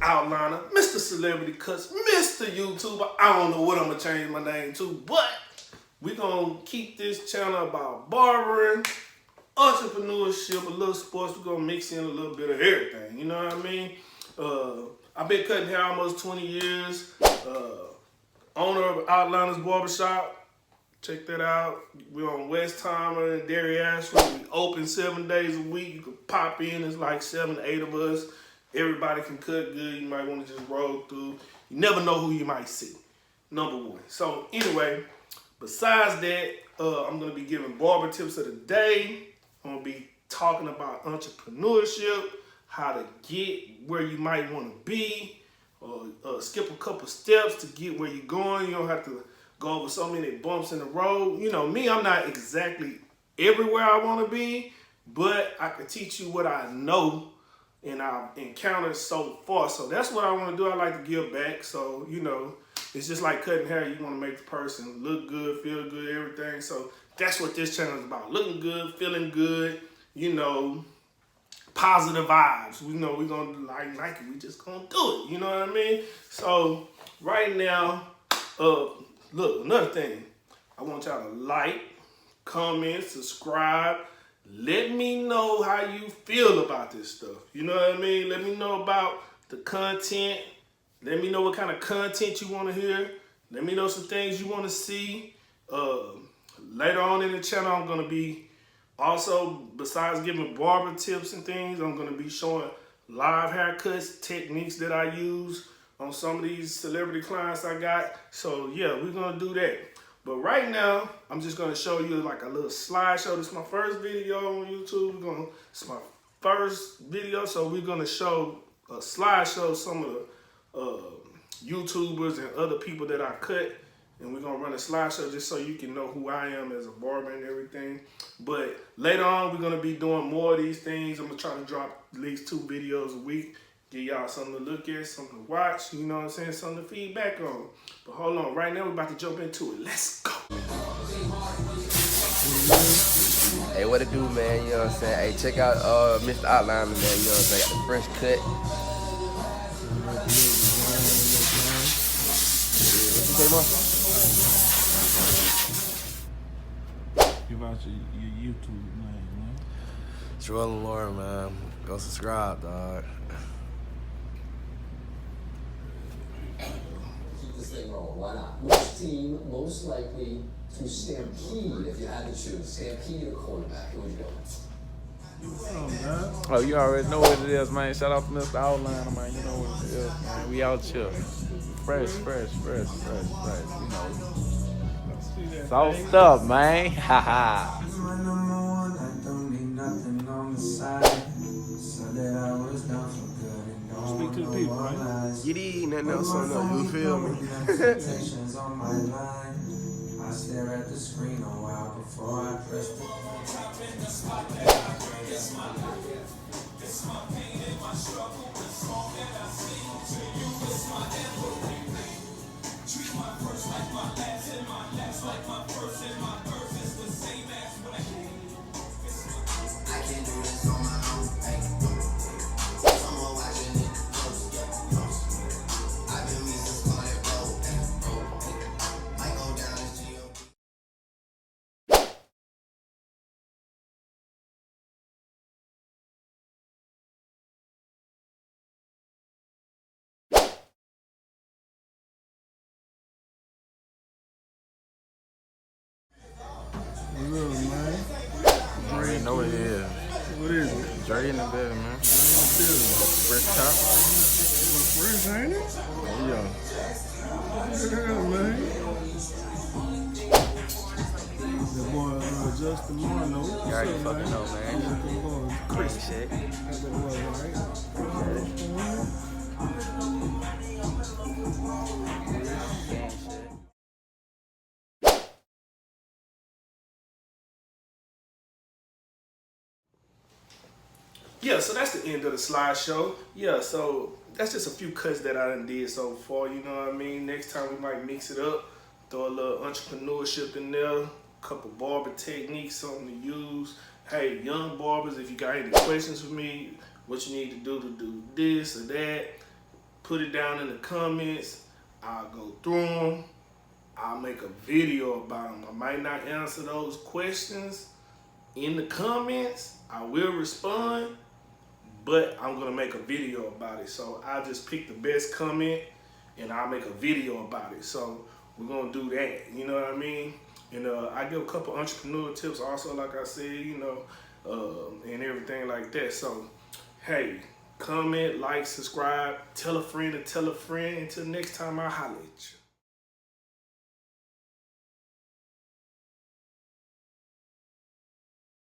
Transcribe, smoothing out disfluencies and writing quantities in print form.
Outliner, Mr. Celebrity Cuts, Mr. YouTuber. I don't know what I'm gonna change my name to, but we're gonna keep this channel about barbering, entrepreneurship, a little sports. We're gonna mix in a little bit of everything, you know what I mean? I've been cutting hair almost 20 years. Owner of Outliner's Barbershop. Check that out. We're on West Timer and Derry Ashford. We open 7 days a week. You can pop in. It's like 7, 8 of us. Everybody can cut good. You might want to just roll through. You never know who you might see. Number one. So anyway, besides that, I'm going to be giving barber tips of the day. I'm going to be talking about entrepreneurship, how to get where you might want to be, skip a couple steps to get where you're going. You don't have to go over so many bumps in the road. You know, me, I'm not exactly everywhere I want to be, but I can teach you what I know and I've encountered so far. So that's what I want to do. I like to give back. So, you know, it's just like cutting hair. You want to make the person look good, feel good, everything. So that's what this channel is about. Looking good, feeling good, you know, positive vibes. We know we're going to like Nike. We just going to do it. You know what I mean? So right now, look, another thing. I want y'all to like, comment, subscribe. Let me know how you feel about this stuff. You know what I mean? Let me know about the content. Let me know what kind of content you want to hear. Let me know some things you want to see. Later on in the channel, I'm going to be also, besides giving barber tips and things, I'm going to be showing live haircuts, techniques that I use on some of these celebrity clients I got. So yeah, we're going to do that. But right now, I'm just going to show you like a little slideshow. This is my first video on YouTube. It's my first video, so we're going to show a slideshow of some of the YouTubers and other people that I cut. And we're going to run a slideshow just so you can know who I am as a barber and everything. But later on, we're going to be doing more of these things. I'm going to try to drop at least 2 videos a week. Give y'all something to look at, something to watch, you know what I'm saying, something to feedback on. But hold on, right now we're about to jump into it. Let's go. Hey, what it do, man, you know what I'm saying? Hey, check out Mr. Outliner, man, you know what I'm saying? Got the fresh cut. What you say, Mark? Give out your YouTube name, man. Joel and Lauren, man. Go subscribe, dog. Keep this thing rolling. Why not? Which team most likely to stampede if you had to choose? Stampede or quarterback? Who would you go with? Oh, you already know what it is, man. Shout out to Mr. Outliner, man. You know what it is, man. We out here. Fresh, you know. Soft up, man. Ha ha. Speak to the people, right? You need nothing else on there, you feel me? I stare at the screen a while before I press the it's my pain and my struggle. The song that I sing to you is my everything. Treat my first like my last and my last like my first and my first is the same as what I came. I can't do this on my own. Someone watching it close. I've been me since Scarlet Road. Might go down as G.O.D. Look, man. I already know what it is. What is it? Dre in the building, man. Fresh top. Fresh, ain't it? Oh, yeah. Yeah, man. The boy Justin Marno. You already fucking know, man. Clean shit. Yeah, so that's the end of the slideshow. Yeah, so that's just a few cuts that I done did so far, you know what I mean? Next time we might mix it up, throw a little entrepreneurship in there, a couple barber techniques, something to use. Hey, young barbers, if you got any questions for me, what you need to do this or that, put it down in the comments. I'll go through them. I'll make a video about them. I might not answer those questions in the comments. I will respond, but I'm gonna make a video about it. So I just pick the best comment and I'll make a video about it. So we're gonna do that, you know what I mean? And I give a couple entrepreneur tips also, like I said, you know, and everything like that. So, hey, comment, like, subscribe, tell a friend to tell a friend. Until next time, I'll holler at you.